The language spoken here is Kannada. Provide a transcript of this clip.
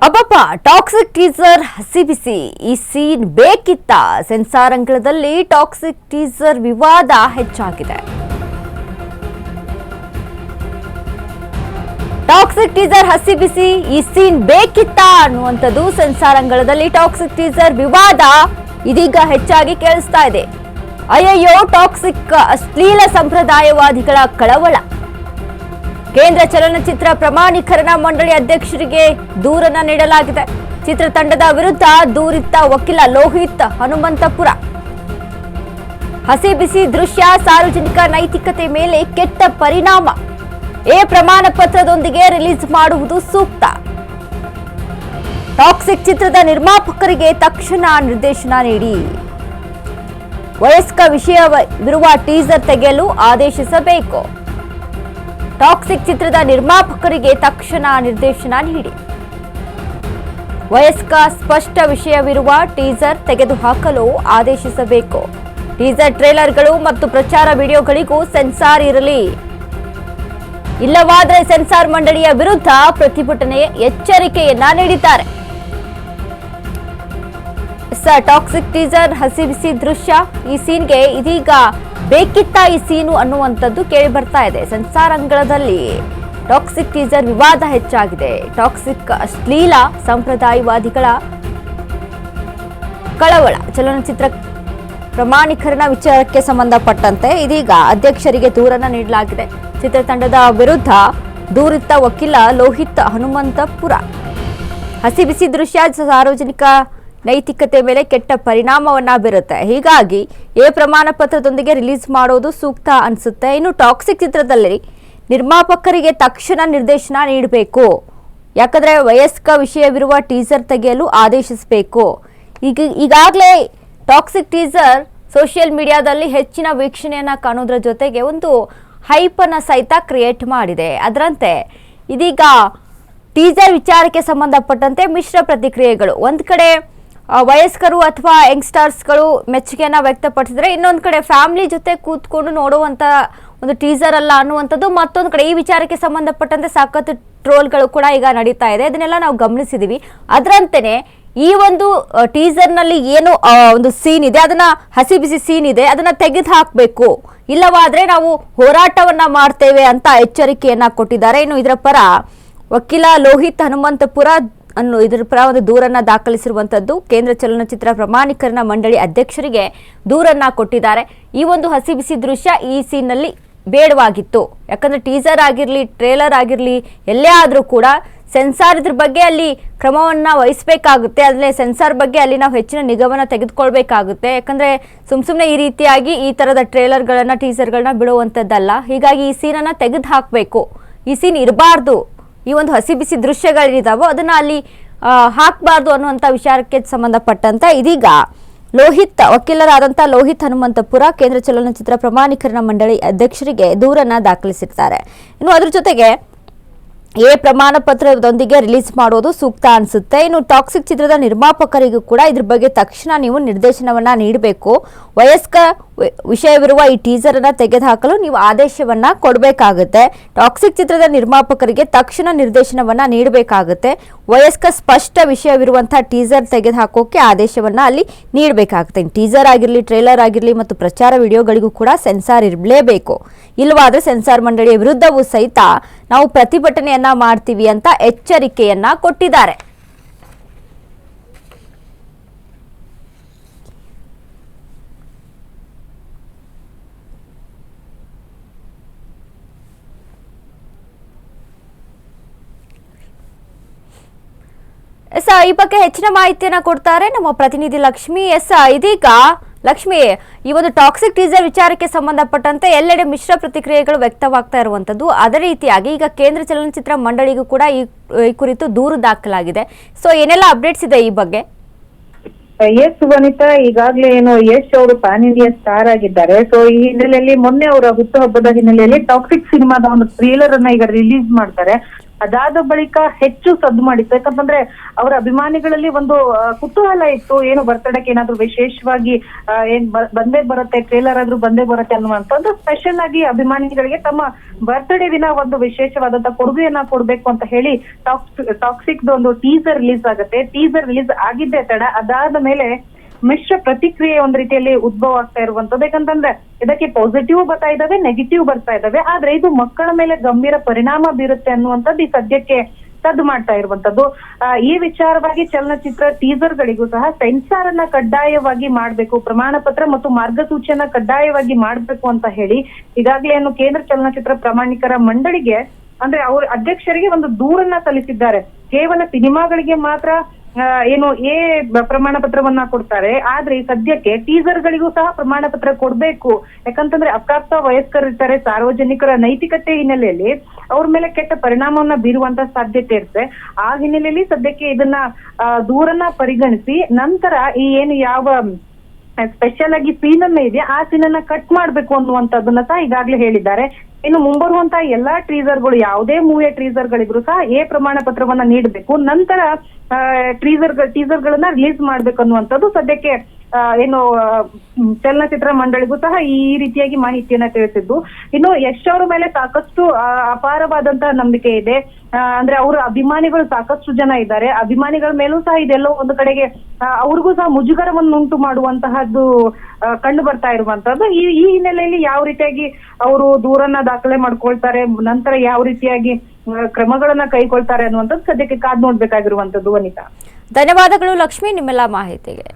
ಅಬ್ಬಪ್ಪ ಟಾಕ್ಸಿಕ್ ಟೀಸರ್ ಹಸಿ ಬಿಸಿ ಈ ಸೀನ್ ಬೇಕಿತ್ತ ಸೆನ್ಸಾರ್ ಅಂಗಳದಲ್ಲಿ ಟಾಕ್ಸಿಕ್ ಟೀಸರ್ ವಿವಾದ ಹೆಚ್ಚಾಗಿದೆ. ಟಾಕ್ಸಿಕ್ ಟೀಸರ್ ಹಸಿ ಬಿಸಿ ಈ ಸೀನ್ ಬೇಕಿತ್ತ ಅನ್ನುವಂಥದ್ದು ಸೆನ್ಸಾರ್ ಅಂಗಳದಲ್ಲಿ ಟಾಕ್ಸಿಕ್ ಟೀಸರ್ ವಿವಾದ ಇದೀಗ ಹೆಚ್ಚಾಗಿ ಕೇಳಿಸ್ತಾ ಇದೆ. ಅಯ್ಯಯ್ಯೋ ಟಾಕ್ಸಿಕ್ ಅಶ್ಲೀಲ ಸಂಪ್ರದಾಯವಾದಿಗಳ ಕಳವಳ. ಕೇಂದ್ರ ಚಲನಚಿತ್ರ ಪ್ರಮಾಣೀಕರಣ ಮಂಡಳಿ ಅಧ್ಯಕ್ಷರಿಗೆ ದೂರನ್ನ ನೀಡಲಾಗಿದೆ. ಚಿತ್ರತಂಡದ ವಿರುದ್ಧ ದೂರಿತ್ತ ವಕೀಲ ಲೋಹಿತ್ ಹನುಮಂತಪುರ. ಹಸಿ ಬಿಸಿ ದೃಶ್ಯ ಸಾರ್ವಜನಿಕ ನೈತಿಕತೆ ಮೇಲೆ ಕೆಟ್ಟ ಪರಿಣಾಮ. ಎ ಪ್ರಮಾಣ ಪತ್ರದೊಂದಿಗೆ ರಿಲೀಸ್ ಮಾಡುವುದು ಸೂಕ್ತ. ಟಾಕ್ಸಿಕ್ ಚಿತ್ರದ ನಿರ್ಮಾಪಕರಿಗೆ ತಕ್ಷಣ ನಿರ್ದೇಶನ ನೀಡಿ. ವಯಸ್ಕ ವಿಷಯವಿರುವ ಟೀಸರ್ ತೆಗೆಯಲು ಆದೇಶಿಸಬೇಕು. ಟಾಕ್ಸಿಕ್ ಚಿತ್ರದ ನಿರ್ಮಾಪಕರಿಗೆ ತಕ್ಷಣ ನಿರ್ದೇಶನ ನೀಡಿ. ವಯಸ್ಕ ಸ್ಪಷ್ಟ ವಿಷಯವಿರುವ ಟೀಸರ್ ತೆಗೆದುಹಾಕಲು ಆದೇಶಿಸಬೇಕು. ಟೀಸರ್ ಟ್ರೇಲರ್ಗಳು ಮತ್ತು ಪ್ರಚಾರ ವಿಡಿಯೋಗಳಿಗೂ ಸೆನ್ಸಾರ್ ಇರಲಿ. ಇಲ್ಲವಾದರೆ ಸೆನ್ಸಾರ್ ಮಂಡಳಿಯ ವಿರುದ್ಧ ಪ್ರತಿಭಟನೆ ಎಚ್ಚರಿಕೆಯನ್ನ ನೀಡಿದ್ದಾರೆ. ಟಾಕ್ಸಿಕ್ ಟೀಸರ್ ಹಸಿ ಬಿಸಿ ದೃಶ್ಯ ಈ ಸೀನ್ಗೆ ಇದೀಗ ಬೇಕಿತ್ತ ಈ ಸೀನು ಅನ್ನುವಂಥದ್ದು ಕೇಳಿ ಬರ್ತಾ ಇದೆ. ಸೆನ್ಸಾರ್ ಅಂಗಳದಲ್ಲಿ ಟಾಕ್ಸಿಕ್ ಟೀಸರ್ ವಿವಾದ ಹೆಚ್ಚಾಗಿದೆ. ಟಾಕ್ಸಿಕ್ ಅಶ್ಲೀಲ ಸಂಪ್ರದಾಯವಾದಿಗಳ ಕಳವಳ. ಚಲನಚಿತ್ರ ಪ್ರಮಾಣೀಕರಣ ವಿಚಾರಕ್ಕೆ ಸಂಬಂಧಪಟ್ಟಂತೆ ಇದೀಗ ಅಧ್ಯಕ್ಷರಿಗೆ ದೂರನ್ನ ನೀಡಲಾಗಿದೆ. ಚಿತ್ರತಂಡದ ವಿರುದ್ಧ ದೂರಿತ್ತ ವಕೀಲ ಲೋಹಿತ್ ಹನುಮಂತಪುರ. ಹಸಿ ಬಿಸಿ ದೃಶ್ಯ ಸಾರ್ವಜನಿಕ ನೈತಿಕತೆ ಮೇಲೆ ಕೆಟ್ಟ ಪರಿಣಾಮವನ್ನ ಬೀರುತ್ತೆ. ಹೀಗಾಗಿ ಎ ಪ್ರಮಾಣ ಪತ್ರದೊಂದಿಗೆ ರಿಲೀಸ್ ಮಾಡೋದು ಸೂಕ್ತ ಅನ್ಸುತ್ತೆ. ಇನ್ನು ಟಾಕ್ಸಿಕ್ ಚಿತ್ರದಲ್ಲಿ ನಿರ್ಮಾಪಕರಿಗೆ ತಕ್ಷಣ ನಿರ್ದೇಶನ ನೀಡಬೇಕು. ಯಾಕಂದ್ರೆ ವಯಸ್ಕ ವಿಷಯವಿರುವ ಟೀಸರ್ ತೆಗೆಯಲು ಆದೇಶಿಸಬೇಕು. ಈಗಾಗಲೇ ಟಾಕ್ಸಿಕ್ ಟೀಸರ್ ಸೋಷಿಯಲ್ ಮೀಡಿಯಾದಲ್ಲಿ ಹೆಚ್ಚಿನ ವೀಕ್ಷಣೆಯನ್ನ ಕಾಣೋದ್ರ ಜೊತೆಗೆ ಒಂದು ಹೈಪ್ ಅನ್ನ ಸಹಿತ ಕ್ರಿಯೇಟ್ ಮಾಡಿದೆ. ಅದರಂತೆ ಇದೀಗ ಟೀಸರ್ ವಿಚಾರಕ್ಕೆ ಸಂಬಂಧಪಟ್ಟಂತೆ ಮಿಶ್ರ ಪ್ರತಿಕ್ರಿಯೆಗಳು. ಒಂದ್ ಕಡೆ ವಯಸ್ಕರು ಅಥವಾ ಯಂಗ್ಸ್ಟರ್ಸ್ಗಳು ಮೆಚ್ಚುಗೆಯನ್ನ ವ್ಯಕ್ತಪಡಿಸಿದ್ರೆ, ಇನ್ನೊಂದು ಕಡೆ ಫ್ಯಾಮಿಲಿ ಜೊತೆ ಕೂತ್ಕೊಂಡು ನೋಡುವಂತ ಒಂದು ಟೀಸರ್ ಅಲ್ಲ ಅನ್ನುವಂಥದ್ದು. ಮತ್ತೊಂದು ಕಡೆ ಈ ವಿಚಾರಕ್ಕೆ ಸಂಬಂಧಪಟ್ಟಂತೆ ಸಾಕಷ್ಟು ಟ್ರೋಲ್ಗಳು ಕೂಡ ಈಗ ನಡೀತಾ ಇದೆ. ಇದನ್ನೆಲ್ಲ ನಾವು ಗಮನಿಸಿದೀವಿ. ಅದರಂತೆಯೇ ಈ ಒಂದು ಟೀಸರ್ ನಲ್ಲಿ ಏನು ಒಂದು ಸೀನ್ ಇದೆ, ಅದನ್ನ ಹಸಿ ಬಿಸಿ ಸೀನ್ ಇದೆ, ಅದನ್ನ ತೆಗೆದು ಹಾಕಬೇಕು. ಇಲ್ಲವಾದ್ರೆ ನಾವು ಹೋರಾಟವನ್ನ ಮಾಡ್ತೇವೆ ಅಂತ ಎಚ್ಚರಿಕೆಯನ್ನ ಕೊಟ್ಟಿದ್ದಾರೆ. ಇನ್ನು ಇದರ ಪರ ವಕೀಲ ಲೋಹಿತ್ ಹನುಮಂತಪುರ ಇದರ ಪರ ಒಂದು ದೂರನ್ನ ದಾಖಲಿಸಿರುವಂತದ್ದು. ಕೇಂದ್ರ ಚಲನಚಿತ್ರ ಪ್ರಮಾಣೀಕರಣ ಮಂಡಳಿ ಅಧ್ಯಕ್ಷರಿಗೆ ದೂರನ್ನ ಕೊಟ್ಟಿದ್ದಾರೆ. ಈ ಒಂದು ಹಸಿ ಬಿಸಿ ದೃಶ್ಯ ಈ ಸೀನ್ ನಲ್ಲಿ ಬೇಡವಾಗಿತ್ತು. ಯಾಕಂದ್ರೆ ಟೀಸರ್ ಆಗಿರ್ಲಿ, ಟ್ರೇಲರ್ ಆಗಿರ್ಲಿ, ಎಲ್ಲೇ ಆದ್ರೂ ಕೂಡ ಸೆನ್ಸಾರ್ ಇದ್ರ ಬಗ್ಗೆ ಅಲ್ಲಿ ಕ್ರಮವನ್ನ ವಹಿಸಬೇಕಾಗುತ್ತೆ. ಅಲ್ಲೇ ಸೆನ್ಸಾರ್ ಬಗ್ಗೆ ಅಲ್ಲಿ ನಾವು ಹೆಚ್ಚಿನ ನಿಗಮನ ತೆಗೆದುಕೊಳ್ಬೇಕಾಗುತ್ತೆ. ಯಾಕಂದ್ರೆ ಸುಮ್ನೆ ಈ ರೀತಿಯಾಗಿ ಈ ತರದ ಟ್ರೇಲರ್ಗಳನ್ನ ಟೀಸರ್ಗಳನ್ನ ಬಿಡುವಂತದ್ದಲ್ಲ. ಹೀಗಾಗಿ ಈ ಸೀನನ್ನ ತೆಗೆದು ಹಾಕಬೇಕು. ಈ ಸೀನ್ ಇರಬಾರ್ದು. ಈ ಒಂದು ಹಸಿ ಬಿಸಿ ದೃಶ್ಯಗಳಿದಾವೋ ಅದನ್ನ ಅಲ್ಲಿ ಹಾಕಬಾರ್ದು ಅನ್ನುವಂಥ ವಿಚಾರಕ್ಕೆ ಸಂಬಂಧಪಟ್ಟಂತೆ ಇದೀಗ ವಕೀಲರಾದಂಥ ಲೋಹಿತ್ ಹನುಮಂತಪುರ ಕೇಂದ್ರ ಚಲನಚಿತ್ರ ಪ್ರಮಾಣೀಕರಣ ಮಂಡಳಿ ಅಧ್ಯಕ್ಷರಿಗೆ ದೂರನ್ನ ದಾಖಲಿಸಿರ್ತಾರೆ. ಇನ್ನು ಅದ್ರ ಜೊತೆಗೆ ಎ ಪ್ರಮಾಣ ಪತ್ರದೊಂದಿಗೆ ರಿಲೀಸ್ ಮಾಡೋದು ಸೂಕ್ತ ಅನ್ಸುತ್ತೆ. ಇನ್ನು ಟಾಕ್ಸಿಕ್ ಚಿತ್ರದ ನಿರ್ಮಾಪಕರಿಗೂ ಕೂಡ ಇದ್ರ ಬಗ್ಗೆ ತಕ್ಷಣ ನೀವು ನಿರ್ದೇಶನವನ್ನ ನೀಡಬೇಕು. ವಯಸ್ಕ ವಿಷಯವಿರುವ ಈ ಟೀಸರ್ ಅನ್ನ ತೆಗೆದುಹಾಕಲು ನೀವು ಆದೇಶವನ್ನ ಕೊಡಬೇಕಾಗುತ್ತೆ. ಟಾಕ್ಸಿಕ್ ಚಿತ್ರದ ನಿರ್ಮಾಪಕರಿಗೆ ತಕ್ಷಣ ನಿರ್ದೇಶನವನ್ನ ನೀಡಬೇಕಾಗುತ್ತೆ. ವಯಸ್ಕ ಸ್ಪಷ್ಟ ವಿಷಯವಿರುವಂತಹ ಟೀಸರ್ ತೆಗೆದುಹಾಕೋಕೆ ಆದೇಶವನ್ನ ಅಲ್ಲಿ ನೀಡಬೇಕಾಗುತ್ತೆ. ಟೀಸರ್ ಆಗಿರ್ಲಿ, ಟ್ರೇಲರ್ ಆಗಿರ್ಲಿ ಮತ್ತು ಪ್ರಚಾರ ವಿಡಿಯೋಗಳಿಗೂ ಕೂಡ ಸೆನ್ಸಾರ್ ಇರಲೇಬೇಕು. ಇಲ್ಲವಾದ್ರೆ ಸೆನ್ಸಾರ್ ಮಂಡಳಿಯ ವಿರುದ್ಧವೂ ಸಹಿತ ನಾವು ಪ್ರತಿಭಟನೆಯನ್ನ ಮಾಡ್ತೀವಿ ಅಂತ ಎಚ್ಚರಿಕೆಯನ್ನ ಕೊಟ್ಟಿದ್ದಾರೆ. ಈ ಬಗ್ಗೆ ಹೆಚ್ಚಿನ ಮಾಹಿತಿಯನ್ನ ಕೊಡ್ತಾರೆ ನಮ್ಮ ಪ್ರತಿನಿಧಿ ಲಕ್ಷ್ಮಿ. ಇದೀಗ ಲಕ್ಷ್ಮಿ, ಈ ಒಂದು ಟಾಕ್ಸಿಕ್ ಟೀಸರ್ ವಿಚಾರಕ್ಕೆ ಸಂಬಂಧಪಟ್ಟಂತೆ ಎಲ್ಲೆಡೆ ಮಿಶ್ರ ಪ್ರತಿಕ್ರಿಯೆಗಳು ವ್ಯಕ್ತವಾಗ್ತಾ ಇರುವಂತದ್ದು. ಅದೇ ರೀತಿಯಾಗಿ ಈಗ ಕೇಂದ್ರ ಚಲನಚಿತ್ರ ಮಂಡಳಿಗೂ ಕೂಡ ಈ ಕುರಿತು ದೂರು ದಾಖಲಾಗಿದೆ. ಸೊ ಏನೆಲ್ಲ ಅಪ್ಡೇಟ್ಸ್ ಇದೆ ಈ ಬಗ್ಗೆ? ಎಸ್ ವನಿತಾ, ಈಗಾಗಲೇ ಏನು ಯಶ್ ಅವರು ಪ್ಯಾನ್ ಇಂಡಿಯಾ ಸ್ಟಾರ್ ಆಗಿದ್ದಾರೆ. ಸೊ ಈ ಹಿನ್ನೆಲೆಯಲ್ಲಿ ಮೊನ್ನೆ ಅವರ ಹುಟ್ಟುಹಬ್ಬದ ಹಿನ್ನೆಲೆಯಲ್ಲಿ ಟಾಕ್ಸಿಕ್ ಸಿನಿಮಾದ ಒಂದು ಟ್ರೇಲರ್ ಅನ್ನ ಈಗ ರಿಲೀಸ್ ಮಾಡ್ತಾರೆ. ಅದಾದ ಬಳಿಕ ಹೆಚ್ಚು ಸದ್ದು ಮಾಡಿತ್ತು. ಯಾಕಂತಂದ್ರೆ ಅವರ ಅಭಿಮಾನಿಗಳಲ್ಲಿ ಒಂದು ಕುತೂಹಲ ಇತ್ತು, ಏನು ಬರ್ತಡೇಗೆ ಏನಾದ್ರು ವಿಶೇಷವಾಗಿ ಏನ್ ಬಂದೇ ಬರುತ್ತೆ, ಟ್ರೇಲರ್ ಆದ್ರೂ ಬಂದೇ ಬರುತ್ತೆ ಅನ್ನುವಂಥದ್ದು. ಸ್ಪೆಷಲ್ ಆಗಿ ಅಭಿಮಾನಿಗಳಿಗೆ ತಮ್ಮ ಬರ್ತ್ಡೇ ದಿನ ಒಂದು ವಿಶೇಷವಾದಂತ ಕೊಡುಗೆಯನ್ನ ಕೊಡ್ಬೇಕು ಅಂತ ಹೇಳಿ ಟಾಕ್ಸಿಕ್ ಒಂದು ಟೀಸರ್ ರಿಲೀಸ್ ಆಗುತ್ತೆ. ಟೀಸರ್ ರಿಲೀಸ್ ಆಗಿದ್ದೇ ತಡ, ಅದಾದ ಮೇಲೆ ಮಿಶ್ರ ಪ್ರತಿಕ್ರಿಯೆ ಒಂದ್ ರೀತಿಯಲ್ಲಿ ಉದ್ಭವ ಆಗ್ತಾ ಇರುವಂತದ್ದು. ಯಾಕಂತಂದ್ರೆ ಇದಕ್ಕೆ ಪಾಸಿಟಿವ್ ಬರ್ತಾ ಇದಾವೆ, ನೆಗೆಟಿವ್ ಬರ್ತಾ ಇದಾವೆ. ಆದ್ರೆ ಇದು ಮಕ್ಕಳ ಮೇಲೆ ಗಂಭೀರ ಪರಿಣಾಮ ಬೀರುತ್ತೆ ಅನ್ನುವಂಥದ್ದು ಈ ಸದ್ಯಕ್ಕೆ ಸದ್ದು ಮಾಡ್ತಾ ಇರುವಂತದ್ದು. ಈ ವಿಚಾರವಾಗಿ ಚಲನಚಿತ್ರ ಟೀಸರ್ ಗಳಿಗೂ ಸಹ ಸೆನ್ಸಾರ್ ಅನ್ನ ಕಡ್ಡಾಯವಾಗಿ ಮಾಡ್ಬೇಕು, ಪ್ರಮಾಣ ಪತ್ರ ಮತ್ತು ಮಾರ್ಗಸೂಚಿಯನ್ನ ಕಡ್ಡಾಯವಾಗಿ ಮಾಡ್ಬೇಕು ಅಂತ ಹೇಳಿ ಈಗಾಗಲೇ ಏನು ಕೇಂದ್ರ ಚಲನಚಿತ್ರ ಪ್ರಮಾಣಿಕರ ಮಂಡಳಿಗೆ ಅಂದ್ರೆ ಅವ್ರ ಅಧ್ಯಕ್ಷರಿಗೆ ಒಂದು ದೂರನ್ನ ಸಲ್ಲಿಸಿದ್ದಾರೆ. ಕೇವಲ ಸಿನಿಮಾಗಳಿಗೆ ಮಾತ್ರ ಏನು ಪ್ರಮಾಣ ಪತ್ರವನ್ನ ಕೊಡ್ತಾರೆ, ಆದ್ರೆ ಈ ಸದ್ಯಕ್ಕೆ ಟೀಸರ್ ಗಳಿಗೂ ಸಹ ಪ್ರಮಾಣ ಪತ್ರ ಕೊಡ್ಬೇಕು. ಯಾಕಂತಂದ್ರೆ ಅಪ್ರಾಪ್ತ ವಯಸ್ಕರಿರ್ತಾರೆ, ಸಾರ್ವಜನಿಕರ ನೈತಿಕತೆ ಹಿನ್ನೆಲೆಯಲ್ಲಿ ಅವ್ರ ಮೇಲೆ ಕೆಟ್ಟ ಪರಿಣಾಮವನ್ನ ಬೀರುವಂತ ಸಾಧ್ಯತೆ ಇರುತ್ತೆ. ಆ ಹಿನ್ನೆಲೆಯಲ್ಲಿ ಸದ್ಯಕ್ಕೆ ಇದನ್ನ ದೂರನ್ನ ಪರಿಗಣಿಸಿ ನಂತರ ಈ ಏನು ಯಾವ ಸ್ಪೆಷಲ್ ಆಗಿ ಸೀನ್ ಅನ್ನ ಇದೆಯಾ ಆ ಸೀನ್ ಅನ್ನ ಕಟ್ ಮಾಡ್ಬೇಕು ಅನ್ನುವಂಥದ್ದನ್ನ ಸಹ ಈಗಾಗಲೇ ಹೇಳಿದ್ದಾರೆ. ಇನ್ನು ಮುಂಬರುವಂತಹ ಎಲ್ಲಾ ಟ್ರೀಸರ್ಗಳು, ಯಾವುದೇ ಮೂವಿಯ ಟ್ರೀಸರ್ಗಳಿದ್ರು ಸಹ ಪ್ರಮಾಣ ಪತ್ರವನ್ನ ನೀಡಬೇಕು, ನಂತರ ಟೀಸರ್ ಗಳನ್ನ ರಿಲೀಸ್ ಮಾಡ್ಬೇಕು ಅನ್ನುವಂಥದ್ದು ಸದ್ಯಕ್ಕೆ ಏನು ಚಲನಚಿತ್ರ ಮಂಡಳಿಗೂ ಸಹ ಈ ರೀತಿಯಾಗಿ ಮಾಹಿತಿಯನ್ನ ತಿಳಿಸಿದ್ದು. ಇನ್ನು ಯಶ್ ಅವರ ಮೇಲೆ ಸಾಕಷ್ಟು ಅಪಾರವಾದಂತಹ ನಂಬಿಕೆ ಇದೆ. ಅಂದ್ರೆ ಅವರ ಅಭಿಮಾನಿಗಳು ಸಾಕಷ್ಟು ಜನ ಇದ್ದಾರೆ. ಅಭಿಮಾನಿಗಳ ಮೇಲೂ ಸಹ ಇದೆಲ್ಲೋ ಒಂದು ಕಡೆಗೆ ಅವ್ರಿಗೂ ಸಹ ಮುಜುಗರವನ್ನುಂಟು ಮಾಡುವಂತಹದ್ದು ಕಂಡು ಬರ್ತಾ ಇರುವಂತದ್ದು. ಈ ಹಿನ್ನೆಲೆಯಲ್ಲಿ ಯಾವ ರೀತಿಯಾಗಿ ಅವರು ದೂರನ್ನ ದಾಖಲೆ ಮಾಡ್ಕೊಳ್ತಾರೆ, ನಂತರ ಯಾವ ರೀತಿಯಾಗಿ ಕ್ರಮಗಳನ್ನ ಕೈಗೊಳ್ತಾರೆ ಅನ್ನುವಂಥದ್ದು ಸದ್ಯಕ್ಕೆ ಕಾದ್ ನೋಡ್ಬೇಕಾಗಿರುವಂತದ್ದು. ವನಿತಾ, ಧನ್ಯವಾದಗಳು ಲಕ್ಷ್ಮಿ ನಿಮ್ಮೆಲ್ಲ ಮಾಹಿತಿಗೆ.